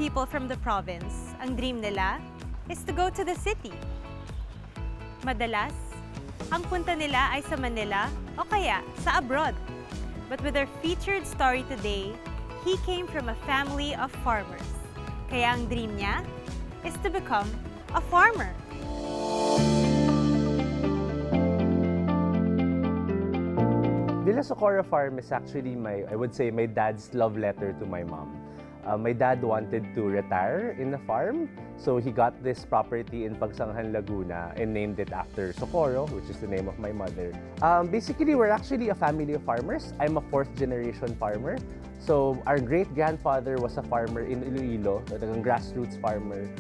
people from the province, ang dream nila is to go to the city. Madalas, ang punta nila ay sa Manila o kaya sa abroad. But with our featured story today, he came from a family of farmers. Kaya ang dream niya is to become a farmer. Villa Socorro Farm is actually I would say my dad's love letter to my mom. My dad wanted to retire in the farm, so he got this property in Pagsanghan, Laguna and named it after Socorro, which is the name of my mother. Basically, we're actually a family of farmers. I'm a fourth generation farmer. So our great-grandfather was a farmer in Iloilo, a grassroots farmer.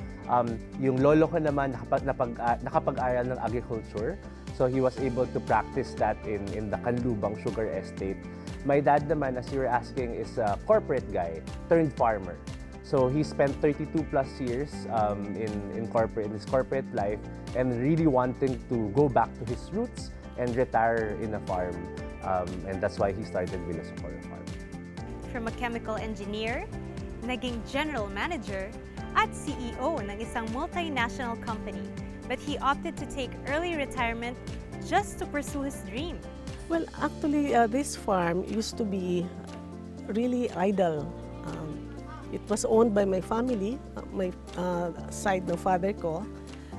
Yung lolo ko naman nakapag-aral ng agriculture. So he was able to practice that in the Canlubang Sugar Estate. My dad naman, as you were asking, is a corporate guy turned farmer. So he spent 32 plus years in his corporate life and really wanting to go back to his roots and retire in a farm. And that's why he started Villa Socorro Farm. From a chemical engineer, naging general manager at CEO ng isang multinational company. But he opted to take early retirement just to pursue his dream. Well, actually, this farm used to be really idle. It was owned by my family, my side ng father ko,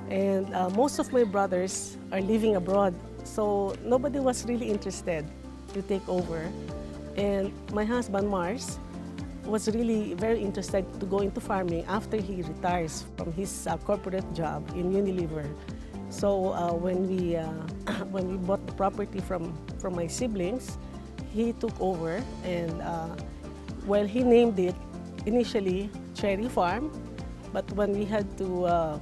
and most of my brothers are living abroad. So nobody was really interested to take over. And my husband, Mars, was really very interested to go into farming after he retires from his corporate job in Unilever. So when we bought the property from my siblings, he took over and he named it initially Cherry Farm, but when we had to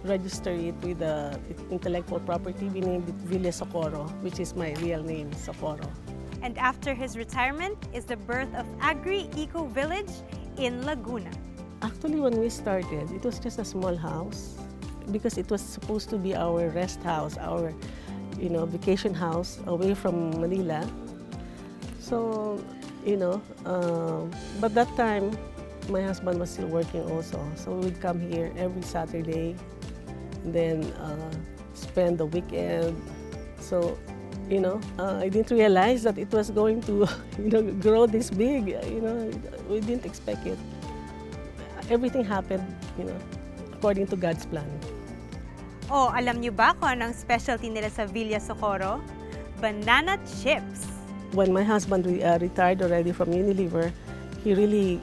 register it with the intellectual property, we named it Villa Socorro, which is my real name, Socorro. And after his retirement is the birth of Agri-Eco Village in Laguna. Actually, when we started, it was just a small house because it was supposed to be our rest house, our vacation house away from Manila. So, but that time, my husband was still working also. So we'd come here every Saturday, and then spend the weekend. So, I didn't realize that it was going to, grow this big. We didn't expect it. Everything happened, according to God's plan. Oh, alam niyo ba kung anong specialty nila sa Villa Socorro? Banana chips. When my husband retired already from Unilever, he really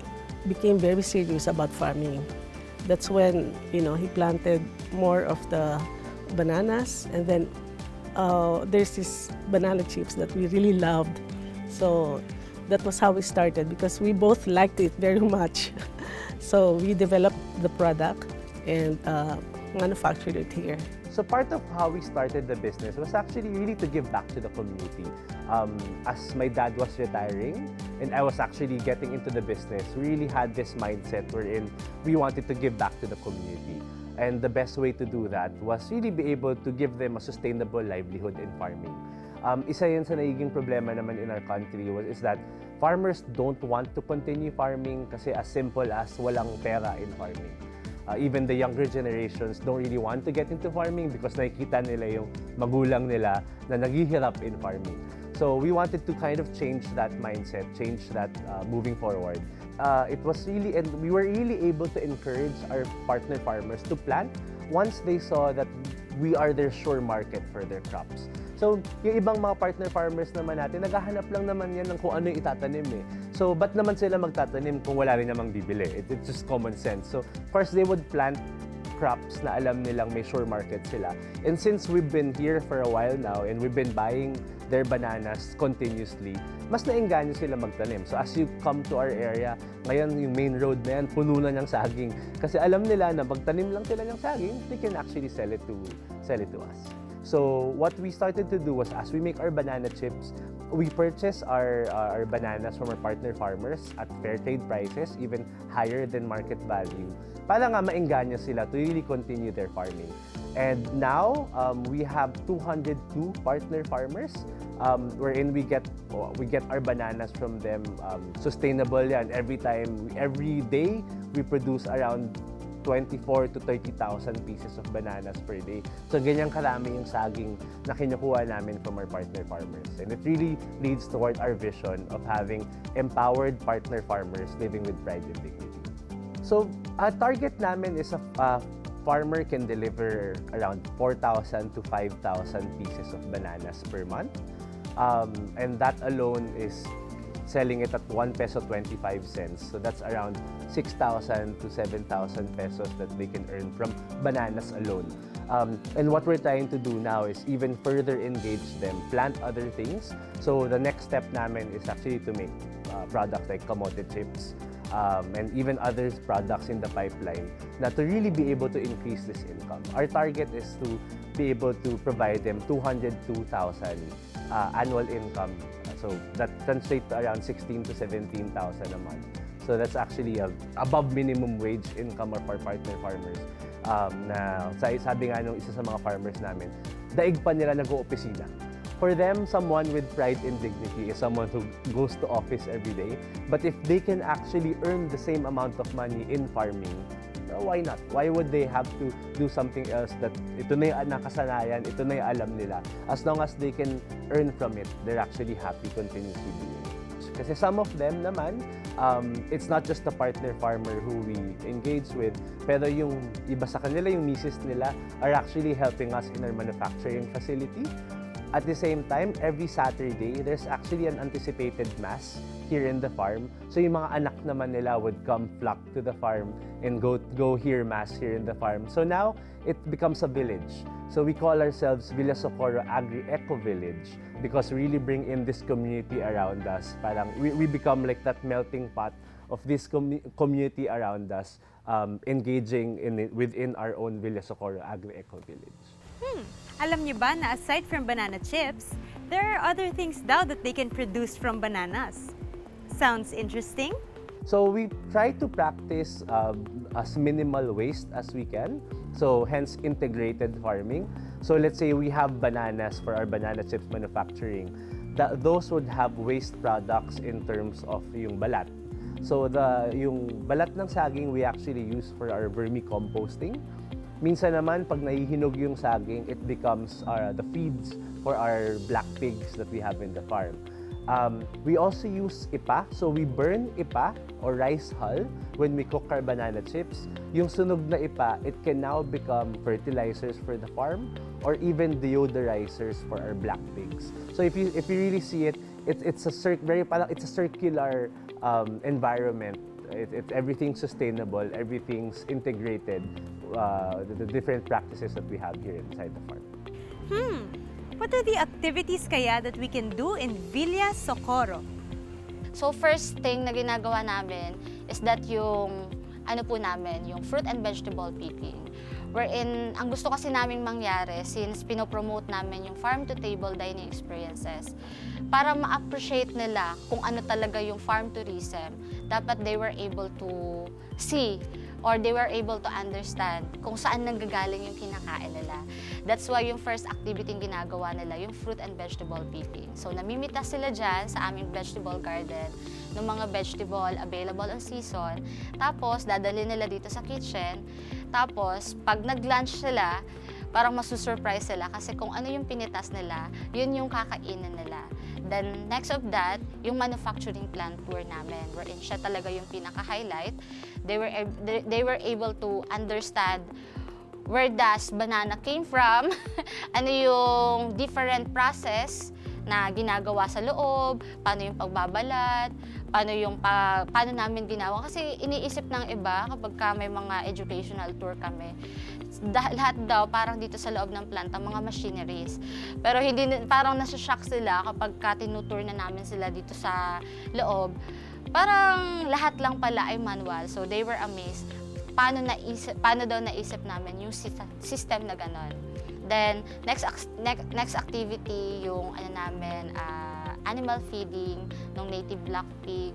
became very serious about farming. That's when, he planted more of the bananas, and then there's this banana chips that we really loved. So that was how we started because we both liked it very much. So we developed the product and manufactured it here. So part of how we started the business was actually really to give back to the community. As my dad was retiring and I was actually getting into the business, we really had this mindset wherein we wanted to give back to the community. And the best way to do that was really be able to give them a sustainable livelihood in farming. Isa yan sa nagiging problema naman in our country is that farmers don't want to continue farming kasi as simple as walang pera in farming. Even the younger generations don't really want to get into farming because nakikita nila yung magulang nila na naghihirap in farming. So we wanted to kind of change that mindset, change that moving forward. It was really, and we were really able to encourage our partner farmers to plant once they saw that we are their sure market for their crops. So, yung ibang mga partner farmers naman natin, naghahanap lang naman yan ng kung ano yung itatanim eh. So, ba't naman sila magtatanim kung wala rin namang bibili? It's just common sense. So, of course, they would plant crops na alam nilang may sure market sila. And since we've been here for a while now and we've been buying their bananas continuously, mas naengganyo sila magtanim. So as you come to our area, ngayon yung main road na yan, puno na ng saging. Kasi alam nila na magtanim lang sila ng saging, they can actually sell it to us. So what we started to do was, as we make our banana chips, we purchase our bananas from our partner farmers at fair trade prices, even higher than market value, para nga maengganyo sila to really continue their farming. And now, we have 202 partner farmers wherein we get our bananas from them. Sustainable yan. Every day, we produce around 24 to 30,000 pieces of bananas per day. So ganyan karami yung saging na kinukuha namin from our partner farmers. And it really leads toward our vision of having empowered partner farmers living with pride and dignity. So target namin is a farmer can deliver around 4,000 to 5,000 pieces of bananas per month. And that alone is selling it at 1 peso 25 cents. So that's around 6,000 to 7,000 pesos that they can earn from bananas alone. And what we're trying to do now is even further engage them, plant other things. So the next step namin is actually to make products like kamote chips, and even other products in the pipeline na to really be able to increase this income. Our target is to be able to provide them 202,000 annual income. So that translates to around 16,000 to 17,000 a month. So that's actually above minimum wage income of our partner farmers. Na sabi nga nung isa sa mga farmers namin, daig pa nila nag-oopisina. For them, someone with pride and dignity is someone who goes to office every day. But if they can actually earn the same amount of money in farming, why not? Why would they have to do something else that ito na yung nakasanayan, ito na yung alam nila? As long as they can earn from it, they're actually happy continuously doing it. Kasi some of them naman, it's not just the partner farmer who we engage with, pero yung iba sa kanila, yung misis nila, are actually helping us in our manufacturing facility. At the same time, every Saturday, there's actually an anticipated mass here in the farm. So yung mga anak naman nila would come flock to the farm and go hear mass here in the farm. So now, it becomes a village. So we call ourselves Villa Socorro Agri-Eco Village because we really bring in this community around us. Parang we become like that melting pot of this community around us, engaging within our own Villa Socorro Agri-Eco Village. Alam niyo ba na aside from banana chips, there are other things daw that they can produce from bananas? Sounds interesting? So we try to practice as minimal waste as we can. So hence integrated farming. So let's say we have bananas for our banana chips manufacturing. Those would have waste products in terms of yung balat. So yung balat ng saging we actually use for our vermicomposting. Minsan naman, pag nahihinog yung saging, it becomes the feeds for our black pigs that we have in the farm. We also use ipa. So we burn ipa or rice hull when we cook our banana chips. Yung sunog na ipa, it can now become fertilizers for the farm or even deodorizers for our black pigs. So if you really see it, it's a circular environment. Everything's sustainable, everything's integrated, the different practices that we have here inside the farm. What are the activities kaya that we can do in Villa Socorro? So first thing na ginagawa namin is that yung fruit and vegetable picking. Wherein, ang gusto kasi naming mangyari since pinopromote namin yung farm-to-table dining experiences, para ma-appreciate nila kung ano talaga yung farm tourism, dapat they were able to see or they were able to understand kung saan nanggagaling yung kinakain nila. That's why yung first activity yung ginagawa nila, yung fruit and vegetable picking. So namimita sila dyan sa aming vegetable garden ng mga vegetable available on season. Tapos dadalhin nila dito sa kitchen. Tapos pag nag-lunch sila, parang masusurprise sila kasi kung ano yung pinitas nila, yun yung kakainin nila. Then next of that, yung manufacturing plant tour namin, wherein siya talaga yung pinaka-highlight. They were able to understand where does banana came from, ano yung different process na ginagawa sa loob, paano yung pagbabalat, paano namin ginawa. Kasi iniisip ng iba kapag may mga educational tour kami, lahat daw parang dito sa loob ng planta, mga machineries. Pero hindi, parang nasa-shock sila kapag tinutour na namin sila dito sa loob. Parang lahat lang pala ay manual. So they were amazed. Paano daw naisip namin yung system na ganon. Then, next activity, yung animal feeding ng native black pig.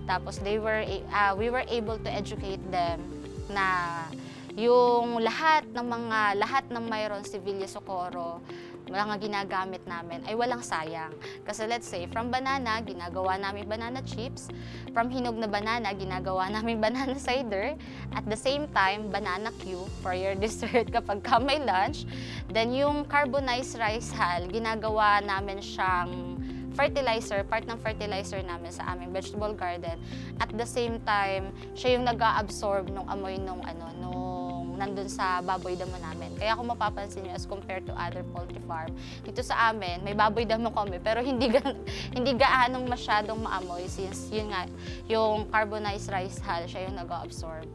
Tapos we were able to educate them na yung lahat ng mayroon si Villa Socorro, mga ginagamit namin ay walang sayang. Kasi let's say, from banana, ginagawa namin banana chips. From hinog na banana, ginagawa namin banana cider. At the same time, banana cue for your dessert kapag ka may lunch. Then yung carbonized rice hull, ginagawa namin siyang fertilizer, part ng fertilizer namin sa aming vegetable garden. At the same time, siya yung nag-a-absorb nung amoy nung nandun sa baboy damo namin. Kaya kung mapapansin nyo, as compared to other poultry farm, dito sa amin, may baboy damo kami, pero hindi gaanong masyadong maamoy since yun nga, yung carbonized rice hull, siya yung nag-absorb.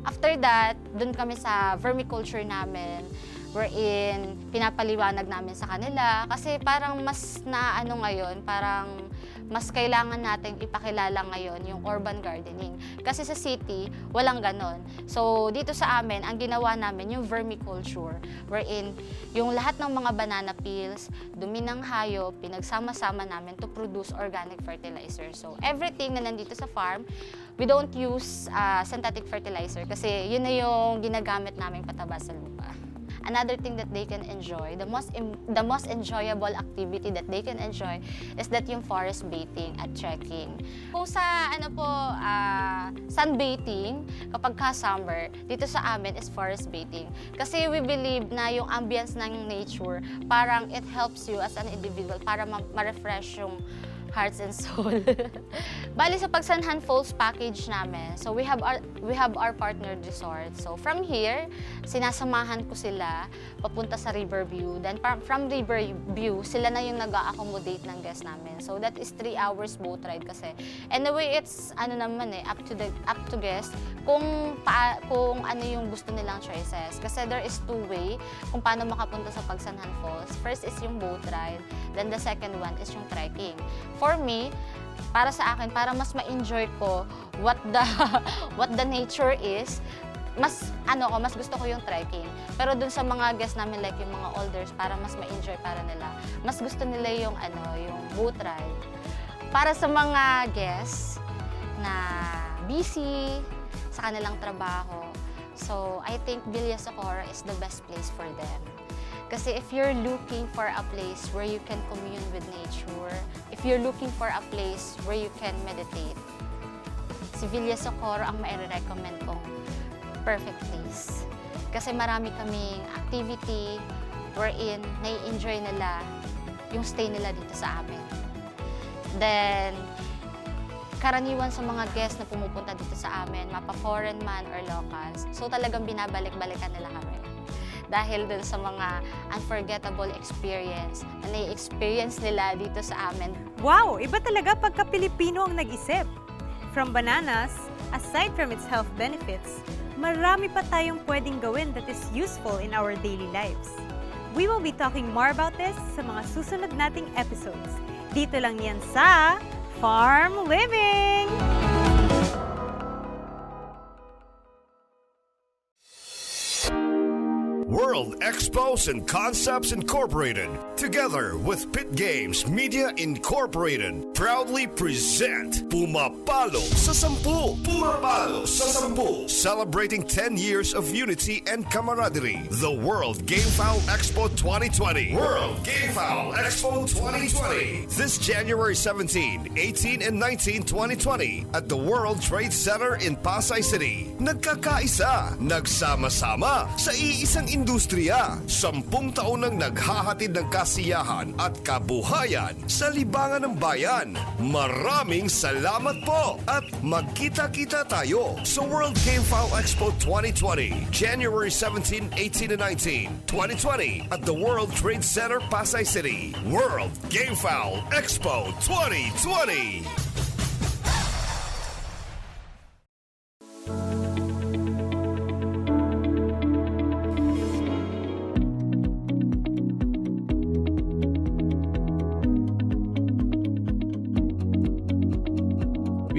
After that, dun kami sa vermiculture namin, wherein pinapaliwanag namin sa kanila kasi parang mas ngayon, parang mas kailangan nating ipakilala ngayon yung urban gardening. Kasi sa city, walang ganon. So, dito sa amin, ang ginawa namin yung vermiculture, wherein yung lahat ng mga banana peels, dumi ng hayop, pinagsama-sama namin to produce organic fertilizer. So, everything na nandito sa farm, we don't use synthetic fertilizer kasi yun na yung ginagamit naming pataba sa lupa. Another thing that they can enjoy, the most enjoyable activity that they can enjoy is that yung forest bathing at trekking. Kung sa sunbathing, kapag ka-summer, dito sa amin is forest bathing. Kasi we believe na yung ambience ng nature, parang it helps you as an individual para ma-refresh yung hearts and soul. Bali sa Pagsanhan Falls package namin, so we have our partnered resort. So from here, sinasamahan ko sila papunta sa Riverview. Then from Riverview, sila na yung nag-a-accommodate ng guest namin. So that is 3 hours boat ride kasi. Anyway, it's up to guest kung ano yung gusto nilang choices. Kasi there is 2 way kung paano makapunta sa Pagsanhan Falls. First is yung boat ride, then the second one is yung trekking. For me, para sa akin, para mas ma-enjoy ko what the nature is, mas gusto ko yung trekking. Pero dun sa mga guests namin, like yung mga elders, para mas ma-enjoy para nila, mas gusto nila yung boat ride. Para sa mga guests na busy sa kanilang trabaho, so I think Villa Socorro is the best place for them. Kasi if you're looking for a place where you can commune with nature, if you're looking for a place where you can meditate, si Villa Socorro ang mai-recommend kong perfect place. Kasi marami kaming activity wherein nai-enjoy nila yung stay nila dito sa amin. Then, karaniwan sa mga guests na pumupunta dito sa amin, mapa-foreign man or locals, so talagang binabalik-balikan nila kami. Dahil dun sa mga unforgettable experience na nai-experience nila dito sa amin. Wow! Iba talaga pagka Pilipino ang nag-isip. From bananas, aside from its health benefits, marami pa tayong pwedeng gawin that is useful in our daily lives. We will be talking more about this sa mga susunod nating episodes. Dito lang yan sa Farm Living! World Expos and Concepts Incorporated, together with Pit Games Media Incorporated, proudly present Pumapalo sa 10! Pumapalo sa 10! Celebrating 10 years of unity and camaraderie. The World Gamefowl Expo 2020. World Gamefowl Expo 2020. This January 17, 18, and 19, 2020 at the World Trade Center in Pasay City. Nagkakaisa, nagsama-sama sa iisang industriya. 10 taon nang naghahatid ng kasiyahan at kabuhayan sa libangan ng bayan. Maraming salamat po at magkita-kita tayo sa World Gamefowl Expo 2020, January 17, 18, and 19, 2020 at the World Trade Center, Pasay City. World Gamefowl Expo 2020.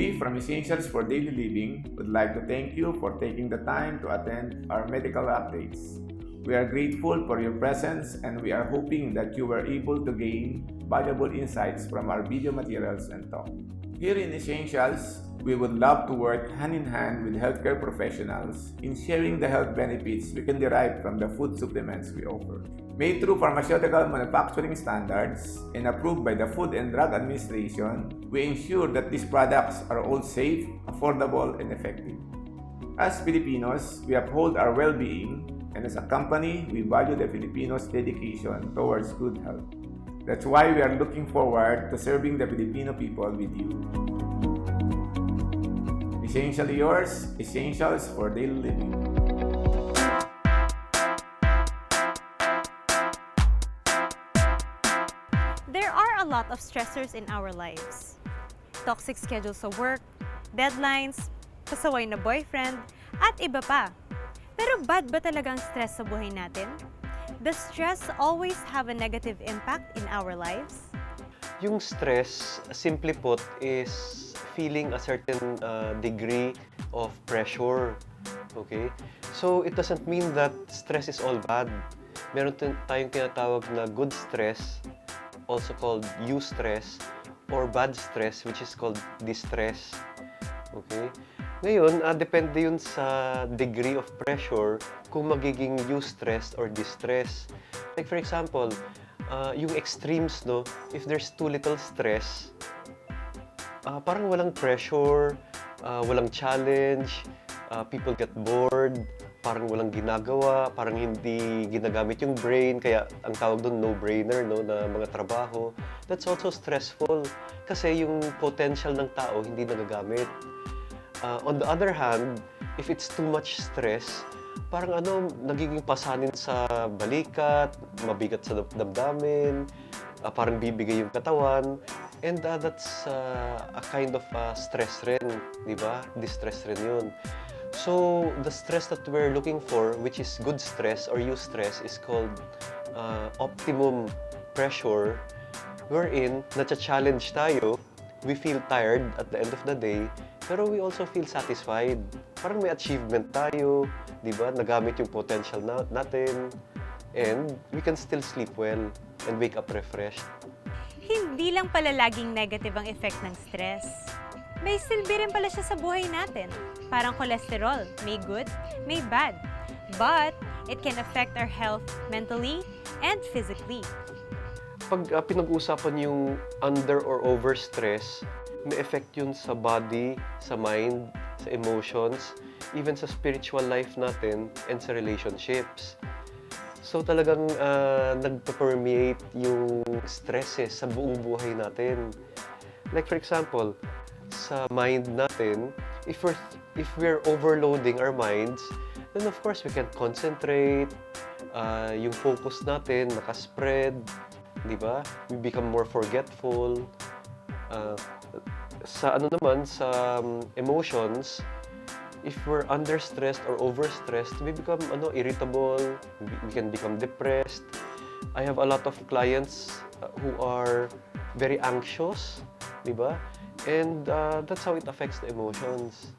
We from Essentials for Daily Living would like to thank you for taking the time to attend our medical updates. We are grateful for your presence and we are hoping that you were able to gain valuable insights from our video materials and talk. Here in Essentials, We would love to work hand in hand with healthcare professionals in sharing the health benefits we can derive from the food supplements we offer. Made through pharmaceutical manufacturing standards and approved by the Food and Drug Administration, we ensure that these products are all safe, affordable, and effective. As Filipinos, we uphold our well-being, and as a company, we value the Filipinos' dedication towards good health. That's why we are looking forward to serving the Filipino people with you. Essentially yours, essentials for daily living. There are a lot of stressors in our lives. Toxic schedules sa work, deadlines, pasaway na boyfriend, at iba pa. Pero bad ba talaga ang stress sa buhay natin? Does stress always have a negative impact in our lives? Yung stress, simply put, is feeling a certain degree of pressure. Okay? So, it doesn't mean that stress is all bad. Meron tayong tinatawag na good stress, also called eustress, or bad stress, which is called distress. Okay? Ngayon, depende yun sa degree of pressure kung magiging eustress or distress. Like for example, yung extremes, no? If there's too little stress, parang walang pressure, walang challenge, people get bored, parang walang ginagawa, parang hindi ginagamit yung brain, kaya ang tawag doon no-brainer, no, na mga trabaho. That's also stressful kasi yung potential ng tao hindi nagagamit. On the other hand, if it's too much stress, parang nagiging pasanin sa balikat, mabigat sa damdamin, parang bibigay yung katawan, and that's a kind of stress rin, di ba? Distress rin yun. So, the stress that we're looking for, which is good stress or eustress, is called optimum pressure, wherein na-challenge tayo, we feel tired at the end of the day, pero we also feel satisfied. Parang may achievement tayo, di ba? Nagamit yung potential natin, and we can still sleep well and wake up refreshed. Hindi lang pala laging negative ang effect ng stress. May silbi rin pala siya sa buhay natin. Parang cholesterol, may good, may bad. But it can affect our health mentally and physically. Pag pinag-uusapan yung under or over stress, may effect yun sa body, sa mind, sa emotions, even sa spiritual life natin, and sa relationships. So talagang nagpa-permeate yung stresses sa buong buhay natin. Like for example, sa mind natin, if we're overloading our minds, then of course we can concentrate, yung focus natin nakaspread, di ba? We become more forgetful. Sa emotions, if we're under-stressed or over-stressed, we become irritable, we can become depressed. I have a lot of clients who are very anxious, di ba? And that's how it affects the emotions.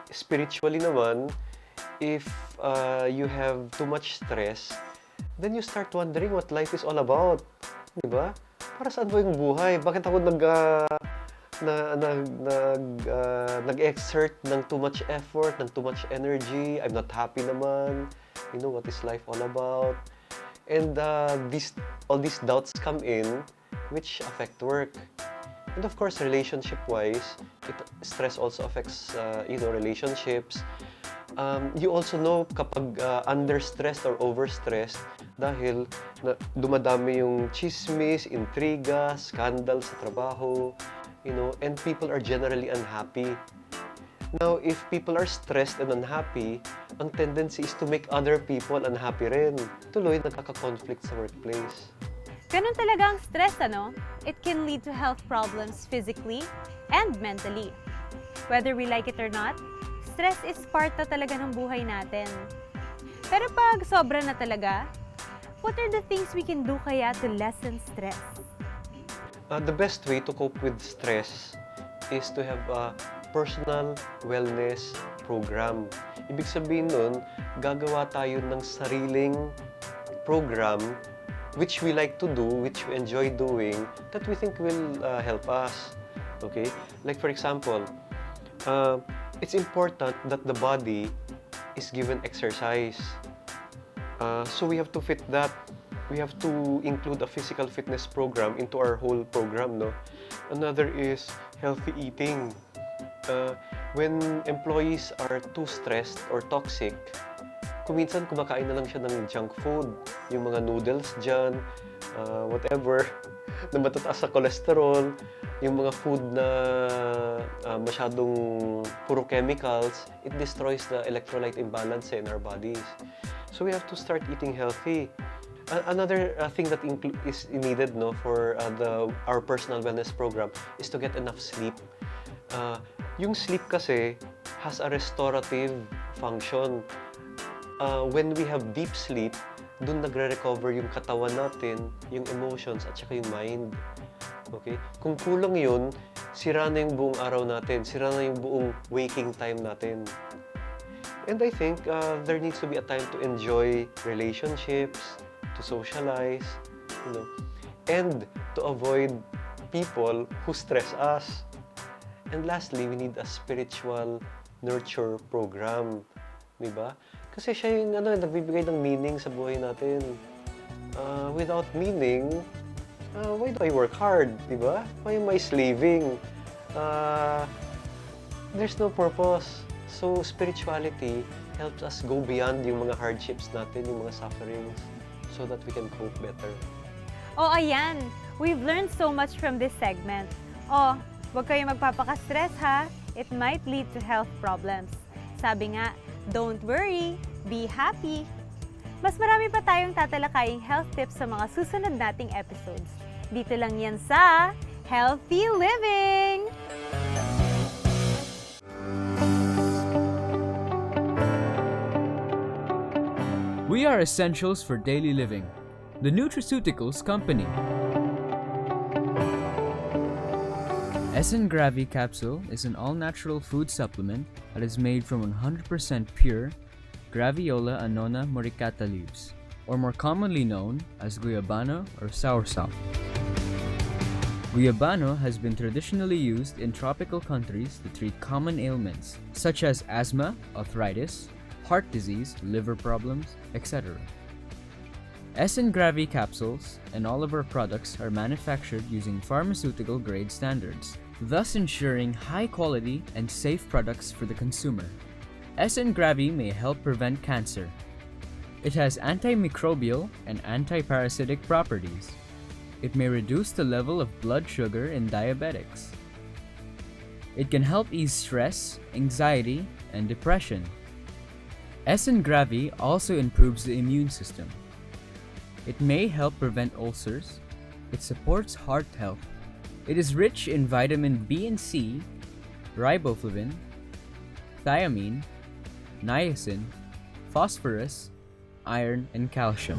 Spiritually naman, if you have too much stress, then you start wondering what life is all about. Di ba? Para saan ba yung buhay? Bakit ako nag-exert ng too much effort, ng too much energy? I'm not happy naman. You know, what is life all about? And all these doubts come in, which affect work. And of course, relationship-wise, stress also affects relationships. You also know kapag under-stressed or over-stressed dahil dumadami yung chismis, intriga, scandal sa trabaho, and people are generally unhappy. Now, if people are stressed and unhappy, ang tendency is to make other people unhappy rin. Tuloy, nagkaka-conflict sa workplace. Ganun talaga ang stress, ano? It can lead to health problems physically and mentally. Whether we like it or not, stress is part na talaga ng buhay natin. Pero pag sobra na talaga, what are the things we can do kaya to lessen stress? The best way to cope with stress is to have a personal wellness program. Ibig sabihin nun, gagawa tayo ng sariling program which we like to do, which we enjoy doing, that we think will help us. Okay? Like for example, it's important that the body is given exercise. So we have to fit that. We have to include a physical fitness program into our whole program, no? Another is healthy eating. When employees are too stressed or toxic, kuminsan kumakain na lang siya ng junk food. Yung mga noodles dyan, whatever, na matataas sa cholesterol, yung mga food na masyadong puro chemicals, it destroys the electrolyte imbalance in our bodies. So we have to start eating healthy. Another thing that is needed, no, for our personal wellness program is to get enough sleep. Yung sleep kasi has a restorative function. When we have deep sleep, dun nagre-recover yung katawan natin, yung emotions, at saka yung mind. Okay? Kung kulang yun, sira na yung buong araw natin, sira na yung buong waking time natin. And I think there needs to be a time to enjoy relationships, to socialize, you know, and to avoid people who stress us. And lastly, we need a spiritual nurture program, di ba? Kasi siya yung nagbibigay ng meaning sa buhay natin. Without meaning, why do I work hard, di ba? Why am I slaving? There's no purpose. So spirituality helps us go beyond yung mga hardships natin, yung mga sufferings, so that we can cope better. Oh, ayan! We've learned so much from this segment. Oh, huwag kayong magpapaka-stress ha. It might lead to health problems. Sabi nga, don't worry, be happy. Mas marami pa tayong tatalakaying health tips sa mga susunod nating episodes. Dito lang yan sa Healthy Living! We are essentials for daily living. The Nutraceuticals Company. SN Gravy Capsule is an all-natural food supplement that is made from 100% pure Graviola annona muricata leaves, or more commonly known as guyabano or soursop. Guyabano has been traditionally used in tropical countries to treat common ailments such as asthma, arthritis, heart disease, liver problems, etc. SN Gravy capsules and all of our products are manufactured using pharmaceutical grade standards, thus ensuring high quality and safe products for the consumer. SN Gravy may help prevent cancer. It has antimicrobial and antiparasitic properties. It may reduce the level of blood sugar in diabetics. It can help ease stress, anxiety, and depression. SN Gravy also improves the immune system. It may help prevent ulcers. It supports heart health. It is rich in vitamin B and C, riboflavin, thiamine, niacin, phosphorus, iron, and calcium.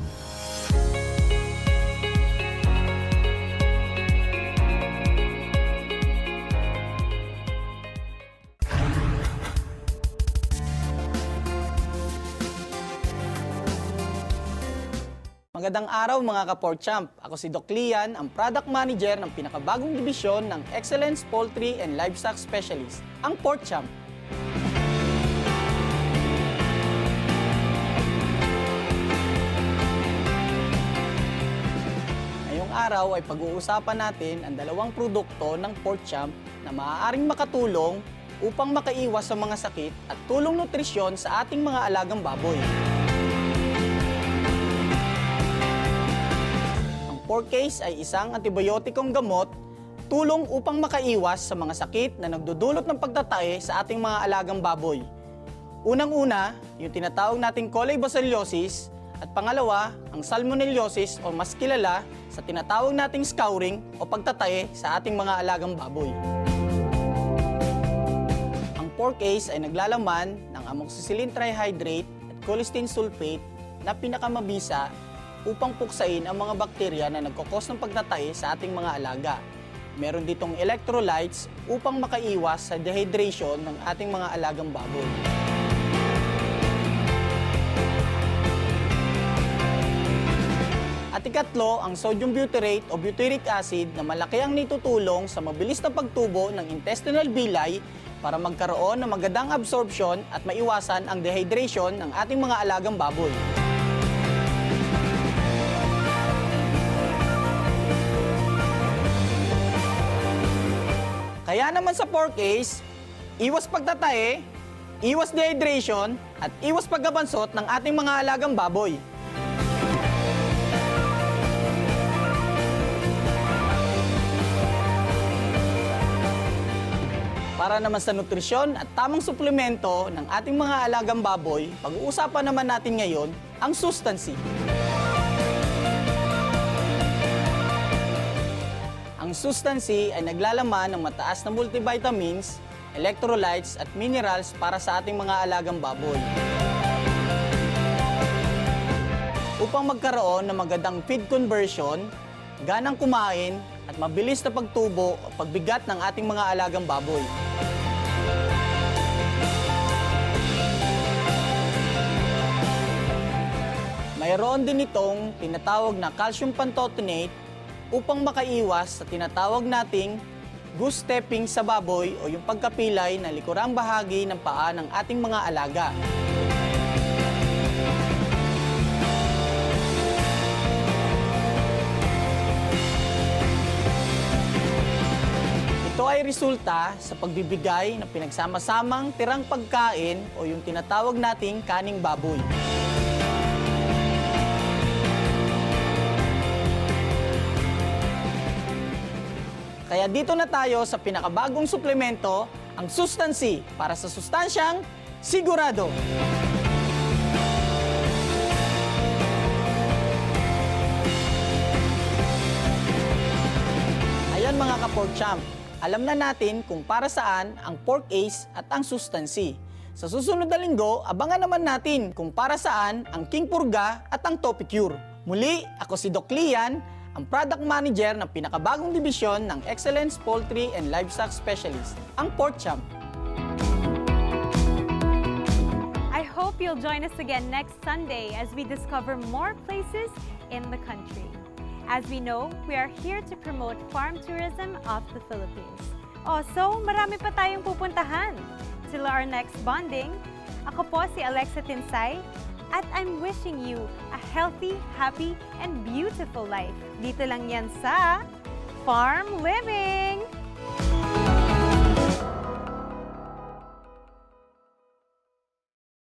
Magandang araw mga ka-Pork Champ. Ako si Doc Lian, ang Product Manager ng pinakabagong dibisyon ng Excellence Poultry and Livestock Specialist, ang Pork Champ. Ngayong araw ay pag-uusapan natin ang dalawang produkto ng Pork Champ na maaaring makatulong upang makaiwas sa mga sakit at tulong nutrisyon sa ating mga alagang baboy. Pork case ay isang antibiotikong gamot, tulong upang makaiwas sa mga sakit na nagdudulot ng pagtatae sa ating mga alagang baboy. Unang-una, yung tinatawag nating colibacillosis, at pangalawa, ang salmonellosis o mas kilala sa tinatawag nating scouring o pagtatae sa ating mga alagang baboy. Ang pork case ay naglalaman ng amoxicillin trihydrate at colistin sulfate na pinakamabisa upang puksain ang mga bakterya na nagkakos ng pagtatae sa ating mga alaga. Meron ditong electrolytes upang makaiwas sa dehydration ng ating mga alagang baboy. At At ikatlo, ang sodium butyrate o butyric acid na malaki ang nitutulong sa mabilis na pagtubo ng intestinal villi para magkaroon ng magandang absorption at maiwasan ang dehydration ng ating mga alagang baboy. Kaya naman sa pork ace, iwas pagtatae, iwas dehydration, at iwas pagkabansot ng ating mga alagang baboy. Para naman sa nutrisyon at tamang suplemento ng ating mga alagang baboy, pag-uusapan naman natin ngayon ang Sustansea. Ang Sustansea ay naglalaman ng mataas na multivitamins, electrolytes at minerals para sa ating mga alagang baboy. Upang magkaroon ng magandang feed conversion, ganang kumain at mabilis na pagtubo o pagbigat ng ating mga alagang baboy. Mayroon din itong tinatawag na calcium pantothenate upang makaiwas sa tinatawag nating goose stepping sa baboy o yung pagkapilay na likurang bahagi ng paa ng ating mga alaga. Ito ay resulta sa pagbibigay ng pinagsama-samang tirang pagkain o yung tinatawag nating kaning baboy. Kaya dito na tayo sa pinakabagong suplemento, ang Sustansea, para sa sustansyang sigurado. Ayan mga ka-pork champ, alam na natin kung para saan ang pork ace at ang Sustansea. Sa susunod na linggo, abangan naman natin kung para saan ang King Purga at ang Topicure. Muli, ako si Doc Lian, ang product manager ng pinakabagong dibisyon ng Excellence Poultry and Livestock Specialist, ang Pork Champ. I hope you'll join us again next Sunday as we discover more places in the country. As we know, we are here to promote farm tourism of the Philippines. So marami pa tayong pupuntahan. Till our next bonding, ako po si Alexa Tinsay, at I'm wishing you a healthy, happy, and beautiful life. Dito lang yan sa Farm Living!